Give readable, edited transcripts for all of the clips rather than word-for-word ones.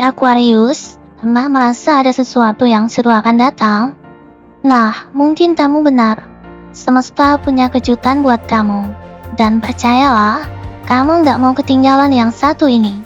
Aquarius, pernah merasa ada sesuatu yang seru akan datang? Nah, mungkin kamu benar. Semesta punya kejutan buat kamu. Dan percayalah, kamu nggak mau ketinggalan yang satu ini.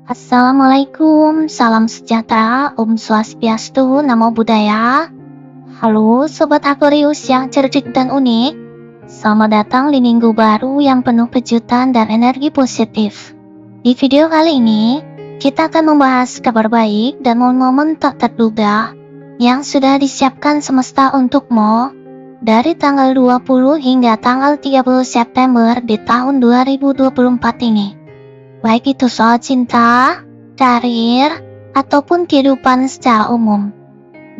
Assalamualaikum, salam sejahtera, Om Swastiastu, Namo Buddhaya. Halo Sobat Aquarius yang cerdik dan unik. Selamat datang di minggu baru yang penuh kejutan dan energi positif. Di video kali ini, kita akan membahas kabar baik dan momen-momen tak terduga yang sudah disiapkan semesta untukmu dari tanggal 20 hingga tanggal 30 September di tahun 2024 ini. Baik itu soal cinta, karir, ataupun kehidupan secara umum.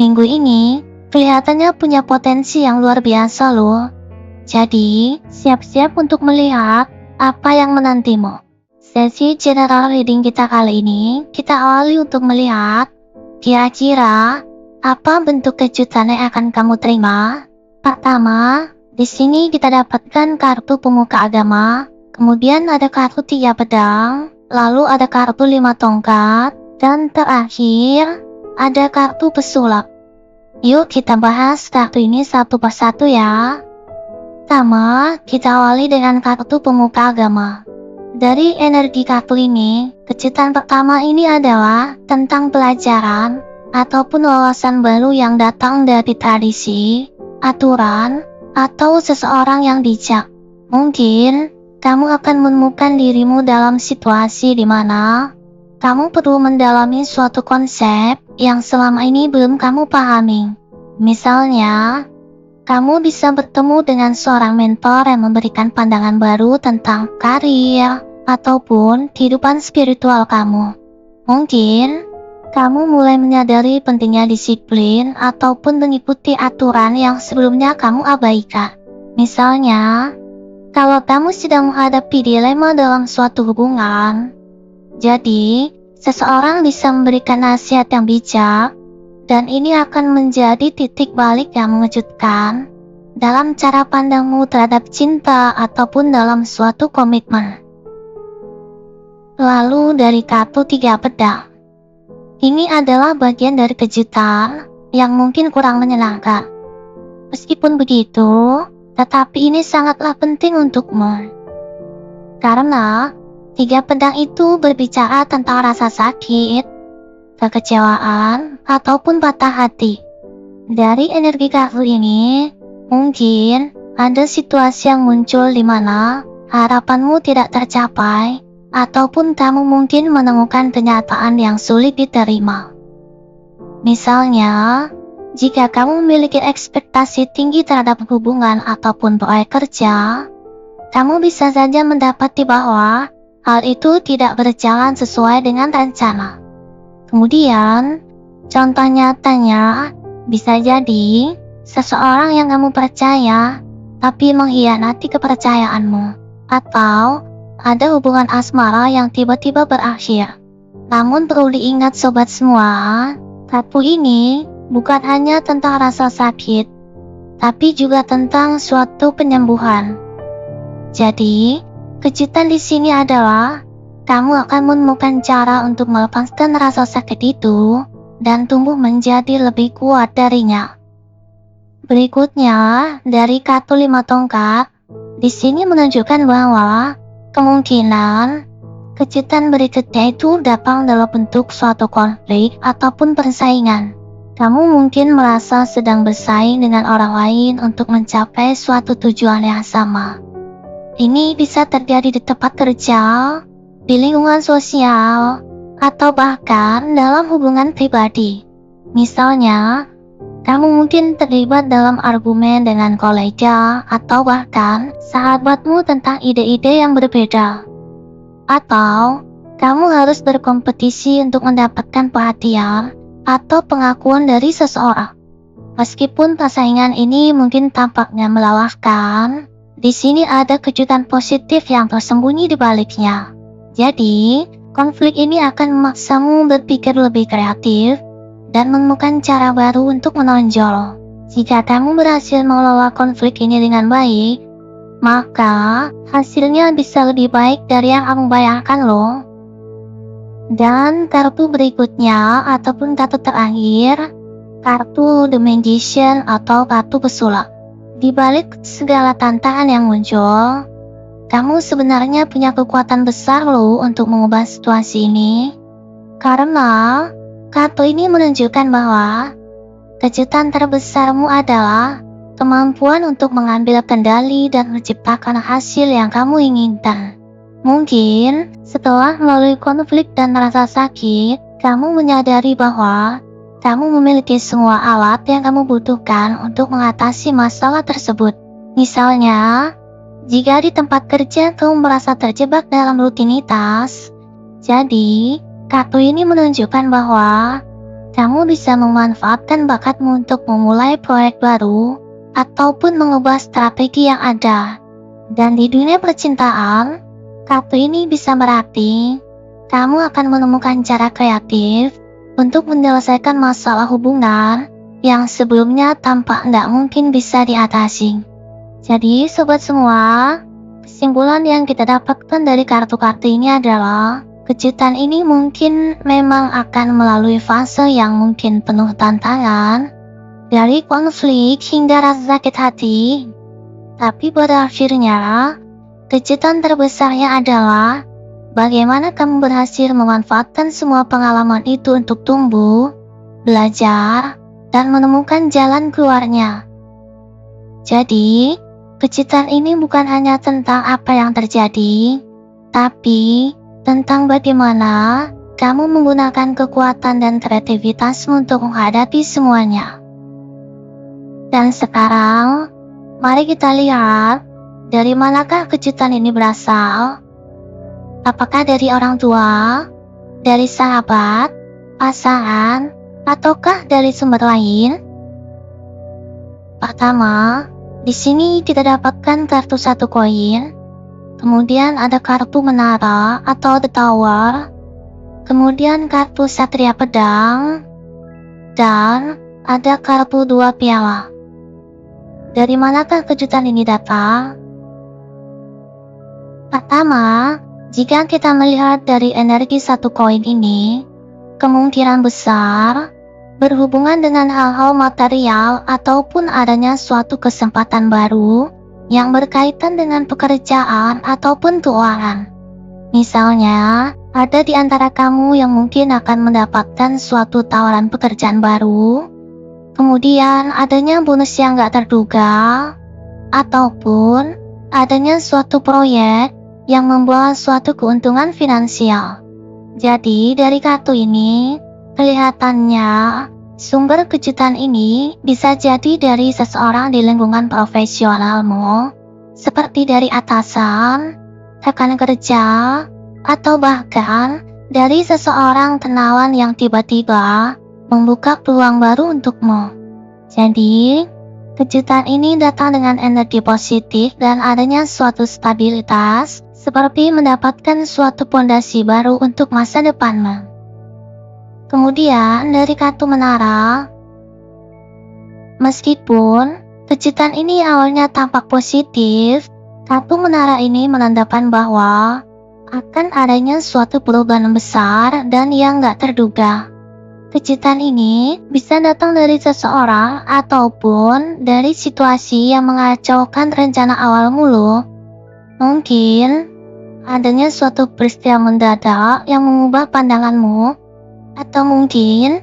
Minggu ini kelihatannya punya potensi yang luar biasa loh. Jadi, siap-siap untuk melihat apa yang menantimu. Sesi general reading kita kali ini, kita awali untuk melihat kira-kira apa bentuk kejutan yang akan kamu terima. Pertama, di sini kita dapatkan kartu pemuka agama. Kemudian ada kartu 3 pedang, lalu ada kartu 5 tongkat, dan terakhir ada kartu pesulap. Yuk kita bahas kartu ini satu persatu ya. Pertama, kita awali dengan kartu pemuka agama. Dari energi kartu ini, kejutan pertama ini adalah tentang pelajaran ataupun wawasan baru yang datang dari tradisi, aturan, atau seseorang yang bijak. Mungkin kamu akan menemukan dirimu dalam situasi di mana kamu perlu mendalami suatu konsep yang selama ini belum kamu pahami. Misalnya, kamu bisa bertemu dengan seorang mentor yang memberikan pandangan baru tentang karir ataupun kehidupan spiritual kamu. Mungkin kamu mulai menyadari pentingnya disiplin ataupun mengikuti aturan yang sebelumnya kamu abaikan. Misalnya, kalau kamu sedang menghadapi dilema dalam suatu hubungan, jadi seseorang bisa memberikan nasihat yang bijak, dan ini akan menjadi titik balik yang mengejutkan dalam cara pandangmu terhadap cinta ataupun dalam suatu komitmen. Lalu dari kartu 3 pedang. Ini adalah bagian dari kejutan yang mungkin kurang menyenangkan. Meskipun begitu, tetapi ini sangatlah penting untukmu. Karena 3 pedang itu berbicara tentang rasa sakit, kekecewaan, ataupun patah hati. Dari energi kartu ini, mungkin ada situasi yang muncul di mana harapanmu tidak tercapai, ataupun kamu mungkin menemukan kenyataan yang sulit diterima. Misalnya, jika kamu memiliki ekspektasi tinggi terhadap hubungan ataupun proyek kerja, kamu bisa saja mendapati bahwa hal itu tidak berjalan sesuai dengan rencana. Kemudian, contoh nyatanya bisa jadi seseorang yang kamu percaya tapi mengkhianati kepercayaanmu, atau ada hubungan asmara yang tiba-tiba berakhir. Namun perlu diingat sobat semua, kartu ini bukan hanya tentang rasa sakit, tapi juga tentang suatu penyembuhan. Jadi, kejutan di sini adalah kamu akan menemukan cara untuk melepaskan rasa sakit itu dan tumbuh menjadi lebih kuat darinya. Berikutnya, dari kartu 5 tongkat, di sini menunjukkan bahwa kemungkinan kejutan berikutnya itu datang dalam bentuk suatu konflik ataupun persaingan. Kamu mungkin merasa sedang bersaing dengan orang lain untuk mencapai suatu tujuan yang sama. Ini bisa terjadi di tempat kerja, di lingkungan sosial, atau bahkan dalam hubungan pribadi. Misalnya, kamu mungkin terlibat dalam argumen dengan kolega atau bahkan sahabatmu tentang ide-ide yang berbeda. Atau, kamu harus berkompetisi untuk mendapatkan perhatian atau pengakuan dari seseorang. Meskipun persaingan ini mungkin tampaknya melelahkan, di sini ada kejutan positif yang tersembunyi di baliknya. Jadi, konflik ini akan memaksamu berpikir lebih kreatif dan menemukan cara baru untuk menonjol. Jika kamu berhasil mengelola konflik ini dengan baik, maka hasilnya bisa lebih baik dari yang kamu bayangkan loh. Dan kartu berikutnya ataupun kartu terakhir, kartu The Magician atau kartu pesulap. Di balik segala tantangan yang muncul, kamu sebenarnya punya kekuatan besar loh untuk mengubah situasi ini. Karena kartu ini menunjukkan bahwa kejutan terbesarmu adalah kemampuan untuk mengambil kendali dan menciptakan hasil yang kamu inginkan. Mungkin setelah melalui konflik dan rasa sakit, kamu menyadari bahwa kamu memiliki semua alat yang kamu butuhkan untuk mengatasi masalah tersebut. Misalnya, jika di tempat kerja kamu merasa terjebak dalam rutinitas, jadi kartu ini menunjukkan bahwa kamu bisa memanfaatkan bakatmu untuk memulai proyek baru ataupun mengubah strategi yang ada. Dan di dunia percintaan, kartu ini bisa berarti kamu akan menemukan cara kreatif untuk menyelesaikan masalah hubungan yang sebelumnya tampak tidak mungkin bisa diatasi. Jadi sobat semua, kesimpulan yang kita dapatkan dari kartu-kartu ini adalah kejutan ini mungkin memang akan melalui fase yang mungkin penuh tantangan, dari konflik hingga rasa sakit hati. Tapi pada akhirnya, kejutan terbesarnya adalah bagaimana kamu berhasil memanfaatkan semua pengalaman itu untuk tumbuh, belajar, dan menemukan jalan keluarnya. Jadi, kejutan ini bukan hanya tentang apa yang terjadi, tapi tentang bagaimana kamu menggunakan kekuatan dan kreativitasmu untuk menghadapi semuanya. Dan sekarang, mari kita lihat dari manakah kejutan ini berasal. Apakah dari orang tua, dari sahabat, pasangan, ataukah dari sumber lain? Pertama, di sini kita dapatkan kartu 1 koin, kemudian ada kartu menara atau the tower, kemudian kartu satria pedang, dan ada kartu 2 piala. Dari manakah kejutan ini datang? Pertama, jika kita melihat dari energi 1 koin ini, kemungkinan besar berhubungan dengan hal-hal material ataupun adanya suatu kesempatan baru yang berkaitan dengan pekerjaan ataupun keuangan. Misalnya, ada di antara kamu yang mungkin akan mendapatkan suatu tawaran pekerjaan baru, kemudian adanya bonus yang gak terduga, ataupun adanya suatu proyek yang membawa suatu keuntungan finansial. Jadi dari kartu ini, kelihatannya sumber kejutan ini bisa jadi dari seseorang di lingkungan profesionalmu, seperti dari atasan, rekan kerja, atau bahkan dari seseorang kenalan yang tiba-tiba membuka peluang baru untukmu. Jadi, kejutan ini datang dengan energi positif dan adanya suatu stabilitas, seperti mendapatkan suatu pondasi baru untuk masa depanmu. Kemudian dari kartu menara, meskipun kejutan ini awalnya tampak positif, kartu menara ini menandakan bahwa akan adanya suatu perubahan besar dan yang gak terduga. Kejutan ini bisa datang dari seseorang ataupun dari situasi yang mengacaukan rencana awalmu loh. Mungkin adanya suatu peristiwa mendadak yang mengubah pandanganmu, atau mungkin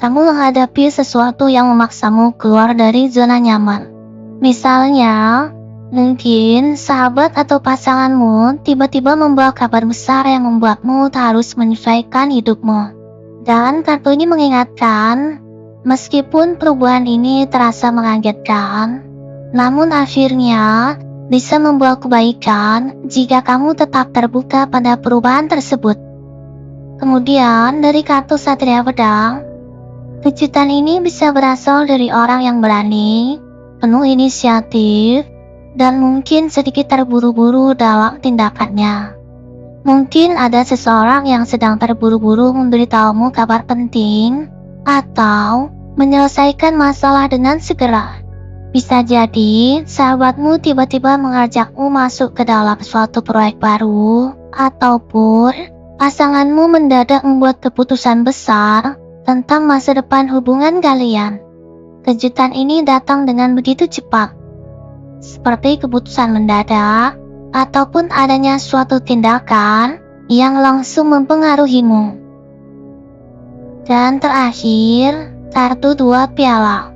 kamu menghadapi sesuatu yang memaksamu keluar dari zona nyaman. Misalnya, mungkin sahabat atau pasanganmu tiba-tiba membawa kabar besar yang membuatmu harus menyesuaikan hidupmu. Dan kartu ini mengingatkan, meskipun perubahan ini terasa mengagetkan, namun akhirnya bisa membawa kebaikan jika kamu tetap terbuka pada perubahan tersebut. Kemudian dari kartu satria pedang, kejutan ini bisa berasal dari orang yang berani, penuh inisiatif, dan mungkin sedikit terburu-buru dalam tindakannya. Mungkin ada seseorang yang sedang terburu-buru memberitahumu kabar penting, atau menyelesaikan masalah dengan segera. Bisa jadi sahabatmu tiba-tiba mengajakmu masuk ke dalam suatu proyek baru, ataupun pasanganmu mendadak membuat keputusan besar tentang masa depan hubungan kalian. Kejutan ini datang dengan begitu cepat, seperti keputusan mendadak ataupun adanya suatu tindakan yang langsung mempengaruhimu. Dan terakhir, kartu 2 piala.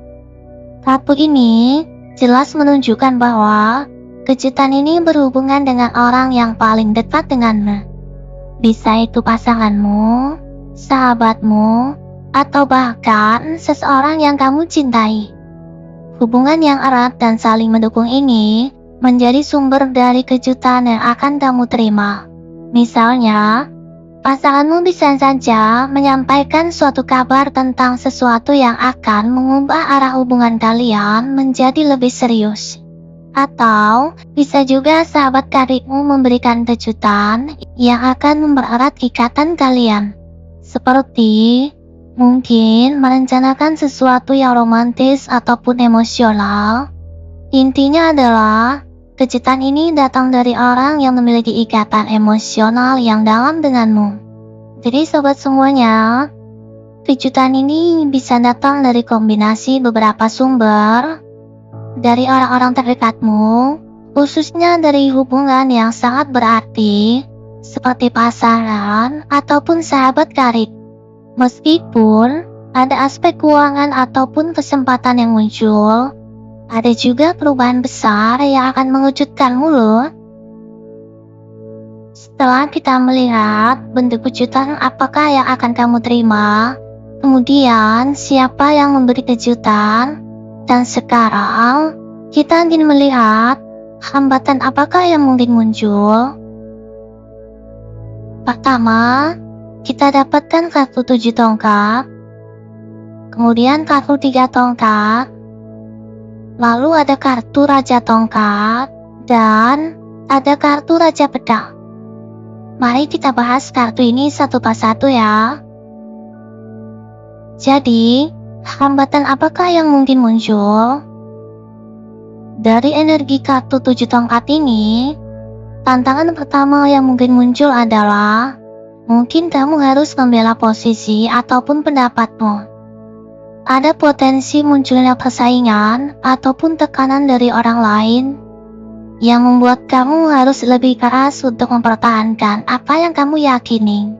Kartu ini jelas menunjukkan bahwa kejutan ini berhubungan dengan orang yang paling dekat denganmu. Bisa itu pasanganmu, sahabatmu, atau bahkan seseorang yang kamu cintai. Hubungan yang erat dan saling mendukung ini menjadi sumber dari kejutan yang akan kamu terima. Misalnya, pasanganmu bisa saja menyampaikan suatu kabar tentang sesuatu yang akan mengubah arah hubungan kalian menjadi lebih serius. Atau bisa juga sahabat karibmu memberikan kejutan yang akan mempererat ikatan kalian. Seperti mungkin merencanakan sesuatu yang romantis ataupun emosional. Intinya adalah kejutan ini datang dari orang yang memiliki ikatan emosional yang dalam denganmu. Jadi sobat semuanya, kejutan ini bisa datang dari kombinasi beberapa sumber, dari orang-orang terdekatmu, khususnya dari hubungan yang sangat berarti, seperti pasangan ataupun sahabat karib. Meskipun ada aspek keuangan ataupun kesempatan yang muncul, ada juga perubahan besar yang akan mengejutkanmu loh. Setelah kita melihat bentuk kejutan apakah yang akan kamu terima, kemudian siapa yang memberi kejutan, dan sekarang kita ingin melihat hambatan apakah yang mungkin muncul. Pertama, kita dapatkan kartu 7 tongkat, kemudian kartu 3 tongkat, lalu ada kartu Raja Tongkat, dan ada kartu Raja Pedang. Mari kita bahas kartu ini satu persatu ya. Jadi, hambatan apakah yang mungkin muncul? Dari energi kartu 7 tongkat ini, tantangan pertama yang mungkin muncul adalah mungkin kamu harus membela posisi ataupun pendapatmu. Ada potensi munculnya persaingan ataupun tekanan dari orang lain yang membuat kamu harus lebih keras untuk mempertahankan apa yang kamu yakini.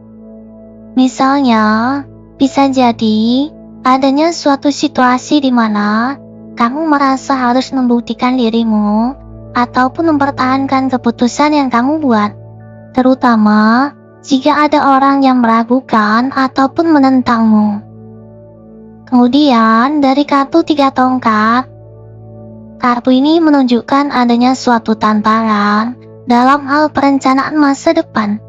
Misalnya, bisa jadi adanya suatu situasi di mana kamu merasa harus membuktikan dirimu ataupun mempertahankan keputusan yang kamu buat, terutama jika ada orang yang meragukan ataupun menentangmu. Kemudian dari kartu 3 tongkat, kartu ini menunjukkan adanya suatu tantangan dalam hal perencanaan masa depan.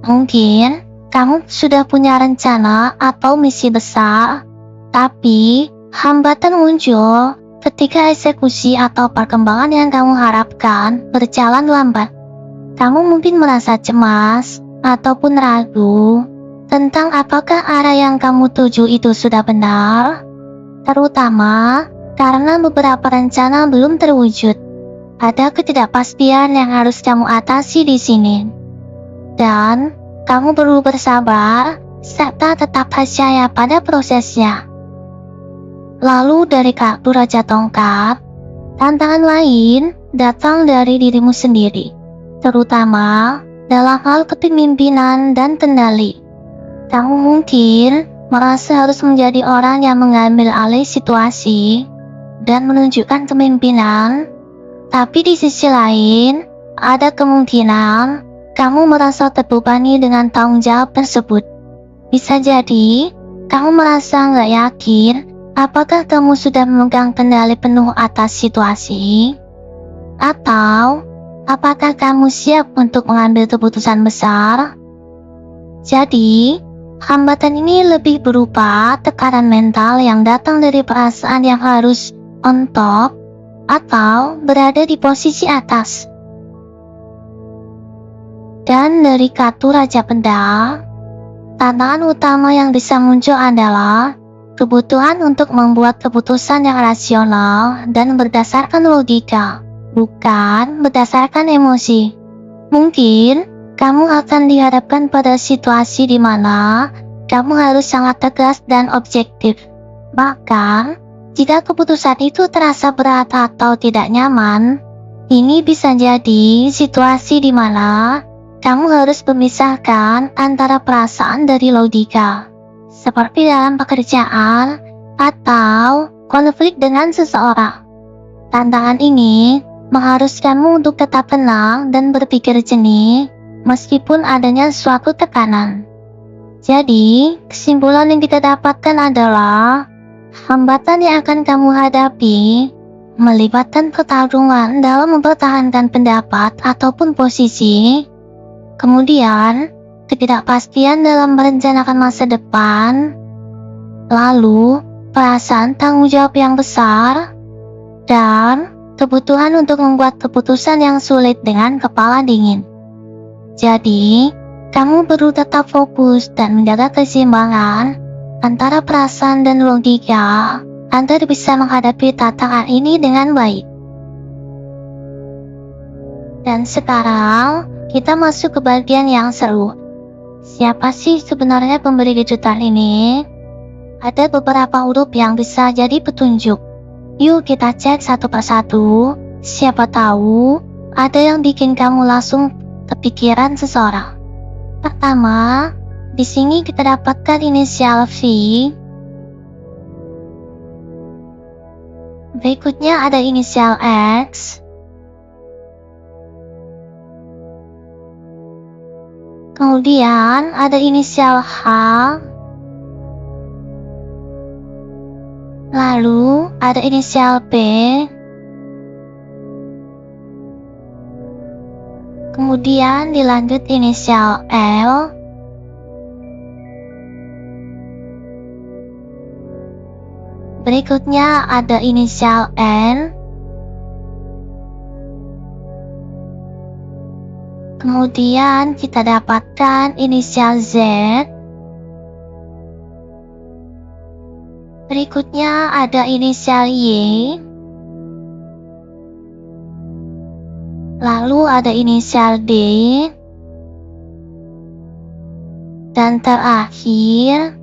Mungkin kamu sudah punya rencana atau misi besar, tapi hambatan muncul ketika eksekusi atau perkembangan yang kamu harapkan berjalan lambat. Kamu mungkin merasa cemas ataupun ragu tentang apakah arah yang kamu tuju itu sudah benar, terutama karena beberapa rencana belum terwujud. Ada ketidakpastian yang harus kamu atasi di sini. Dan kamu perlu bersabar serta tetap percaya pada prosesnya. Lalu dari kartu Raja Tongkat, tantangan lain datang dari dirimu sendiri, terutama dalam hal kepemimpinan dan kendali. Kamu mungkin merasa harus menjadi orang yang mengambil alih situasi dan menunjukkan kepemimpinan, tapi di sisi lain, ada kemungkinan kamu merasa terbebani dengan tanggung jawab tersebut. Bisa jadi, kamu merasa nggak yakin apakah kamu sudah memegang kendali penuh atas situasi, atau apakah kamu siap untuk mengambil keputusan besar. Jadi, hambatan ini lebih berupa tekanan mental yang datang dari perasaan yang harus on top atau berada di posisi atas. Dan dari kartu Raja Pedang, tantangan utama yang bisa muncul adalah kebutuhan untuk membuat keputusan yang rasional dan berdasarkan logika, bukan berdasarkan emosi. Mungkin kamu akan dihadapkan pada situasi di mana kamu harus sangat tegas dan objektif. Bahkan, jika keputusan itu terasa berat atau tidak nyaman, ini bisa jadi situasi di mana kamu harus memisahkan antara perasaan dari logika, seperti dalam pekerjaan atau konflik dengan seseorang. Tantangan ini mengharuskanmu untuk tetap tenang dan berpikir jernih meskipun adanya suatu tekanan. Jadi, kesimpulan yang kita dapatkan adalah hambatan yang akan kamu hadapi melibatkan pertarungan dalam mempertahankan pendapat ataupun posisi, kemudian ketidakpastian dalam merencanakan masa depan, lalu perasaan tanggung jawab yang besar, dan kebutuhan untuk membuat keputusan yang sulit dengan kepala dingin. Jadi, kamu perlu tetap fokus dan menjaga keseimbangan antara perasaan dan logika agar bisa menghadapi tantangan ini dengan baik. Dan sekarang, kita masuk ke bagian yang seru. Siapa sih sebenarnya pemberi kejutan ini? Ada beberapa huruf yang bisa jadi petunjuk. Yuk kita cek satu persatu. Siapa tahu ada yang bikin kamu langsung kepikiran seseorang. Pertama, di sini kita dapatkan inisial V. Berikutnya ada inisial X. Kemudian ada inisial H. Lalu ada inisial P. Kemudian dilanjut inisial L. Berikutnya ada inisial N. Kemudian kita dapatkan inisial Z. Berikutnya ada inisial Y. Lalu ada inisial D. Dan terakhir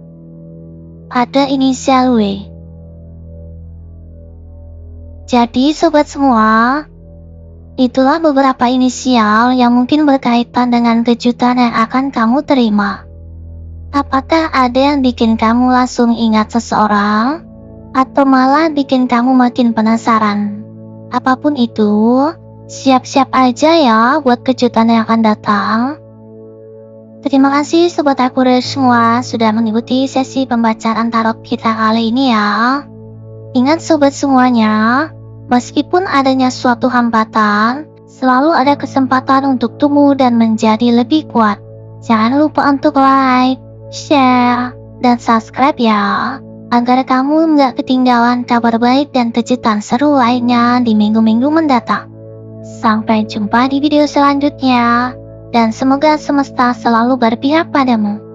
ada inisial W. Jadi sobat semua, itulah beberapa inisial yang mungkin berkaitan dengan kejutan yang akan kamu terima. Apakah ada yang bikin kamu langsung ingat seseorang? Atau malah bikin kamu makin penasaran? Apapun itu, siap-siap aja ya buat kejutan yang akan datang. Terima kasih sobat Aquarius semua sudah mengikuti sesi pembacaan tarot kita kali ini ya. Ingat sobat semuanya, meskipun adanya suatu hambatan, selalu ada kesempatan untuk tumbuh dan menjadi lebih kuat. Jangan lupa untuk like, share, dan subscribe ya, agar kamu nggak ketinggalan kabar baik dan kejutan seru lainnya di minggu-minggu mendatang. Sampai jumpa di video selanjutnya, dan semoga semesta selalu berpihak padamu.